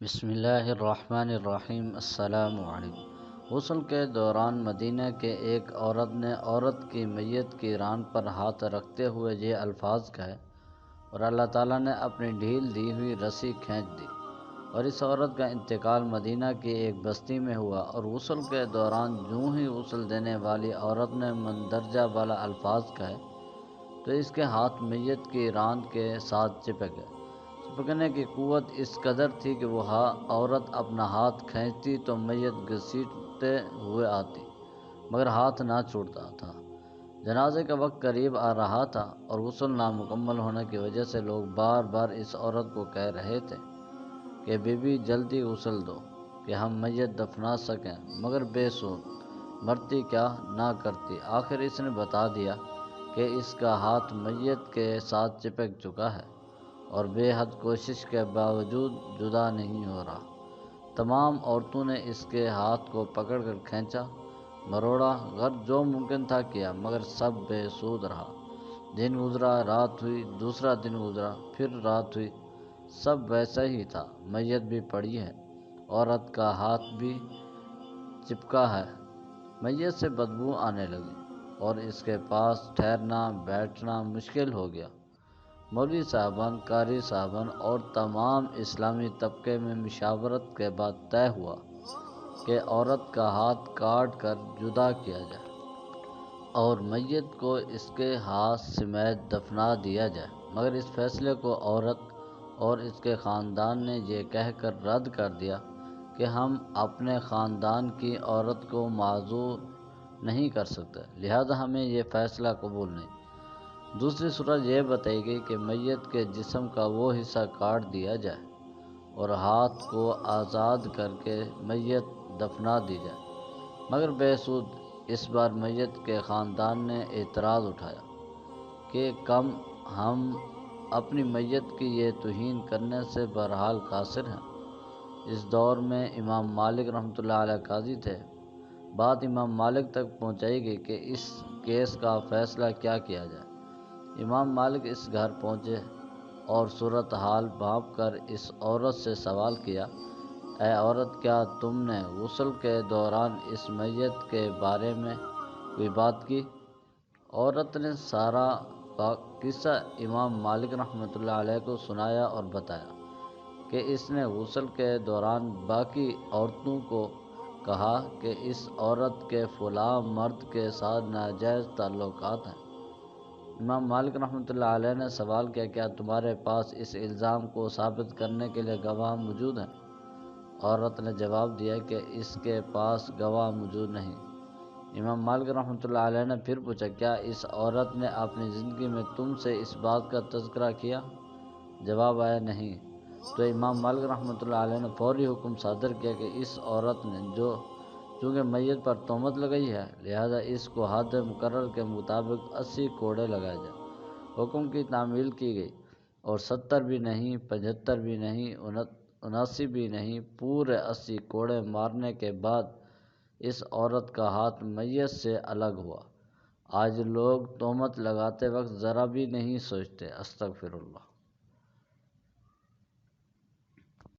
بسم اللہ الرحمن الرحیم۔ السلام علیکم۔ غسل کے دوران مدینہ کے ایک عورت نے عورت کی میت کی ران پر ہاتھ رکھتے ہوئے یہ الفاظ کہے اور اللہ تعالیٰ نے اپنی ڈھیل دی ہوئی رسی کھینچ دی، اور اس عورت کا انتقال مدینہ کی ایک بستی میں ہوا، اور غسل کے دوران جوں ہی غسل دینے والی عورت نے مندرجہ بالا الفاظ کہے تو اس کے ہاتھ میت کی ران کے ساتھ چپک گئے۔ چپکنے کی قوت اس قدر تھی کہ وہ عورت اپنا ہاتھ کھینچتی تو میت گھسیٹتے ہوئے آتی، مگر ہاتھ نہ چھوٹتا تھا۔ جنازے کا وقت قریب آ رہا تھا اور غسل نامکمل ہونے کی وجہ سے لوگ بار بار اس عورت کو کہہ رہے تھے کہ بی بی جلدی غسل دو کہ ہم میت دفنا سکیں، مگر بے سود، مرتی کیا نہ کرتی۔ آخر اس نے بتا دیا کہ اس کا ہاتھ میت کے ساتھ چپک چکا ہے اور بے حد کوشش کے باوجود جدا نہیں ہو رہا۔ تمام عورتوں نے اس کے ہاتھ کو پکڑ کر کھینچا، مروڑا، غرض جو ممکن تھا کیا، مگر سب بے سود رہا۔ دن گزرا، رات ہوئی، دوسرا دن گزرا، پھر رات ہوئی، سب ویسا ہی تھا۔ میت بھی پڑی ہے، عورت کا ہاتھ بھی چپکا ہے۔ میت سے بدبو آنے لگی اور اس کے پاس ٹھہرنا بیٹھنا مشکل ہو گیا۔ مولوی صاحبان، قاری صاحبان اور تمام اسلامی طبقے میں مشاورت کے بعد طے ہوا کہ عورت کا ہاتھ کاٹ کر جدا کیا جائے اور میت کو اس کے ہاتھ سمیت دفنا دیا جائے، مگر اس فیصلے کو عورت اور اس کے خاندان نے یہ کہہ کر رد کر دیا کہ ہم اپنے خاندان کی عورت کو معذور نہیں کر سکتے، لہذا ہمیں یہ فیصلہ قبول نہیں۔ دوسری صورت یہ بتائی گئی کہ میت کے جسم کا وہ حصہ کاٹ دیا جائے اور ہاتھ کو آزاد کر کے میت دفنا دی جائے، مگر بے سود۔ اس بار میت کے خاندان نے اعتراض اٹھایا کہ کم ہم اپنی میت کی یہ توہین کرنے سے بہرحال قاصر ہیں۔ اس دور میں امام مالک رحمۃ اللہ علیہ قاضی تھے۔ بات امام مالک تک پہنچائی گئی کہ اس کیس کا فیصلہ کیا کیا جائے۔ امام مالک اس گھر پہنچے اور صورتحال بھانپ کر اس عورت سے سوال کیا، اے عورت، کیا تم نے غسل کے دوران اس میت کے بارے میں کوئی بات کی؟ عورت نے سارا قصہ امام مالک رحمۃ اللہ علیہ کو سنایا اور بتایا کہ اس نے غسل کے دوران باقی عورتوں کو کہا کہ اس عورت کے فلاں مرد کے ساتھ ناجائز تعلقات ہیں۔ امام مالک رحمۃ اللہ علیہ نے سوال کیا، کیا تمہارے پاس اس الزام کو ثابت کرنے کے لیے گواہ موجود ہیں؟ عورت نے جواب دیا کہ اس کے پاس گواہ موجود نہیں۔ امام مالک رحمۃ اللہ علیہ نے پھر پوچھا، کیا اس عورت نے اپنی زندگی میں تم سے اس بات کا تذکرہ کیا؟ جواب آیا نہیں۔ تو امام مالک رحمۃ اللہ علیہ نے فوری حکم صادر کیا کہ اس عورت نے چونکہ میت پر تہمت لگائی ہے، لہذا اس کو حد مقرر کے مطابق 80 کوڑے لگائے جائیں۔ حکم کی تعمیل کی گئی اور 70 بھی نہیں، 75 بھی نہیں، 79 بھی نہیں، پورے 80 کوڑے مارنے کے بعد اس عورت کا ہاتھ میت سے الگ ہوا۔ آج لوگ تہمت لگاتے وقت ذرا بھی نہیں سوچتے۔ استغفر اللہ۔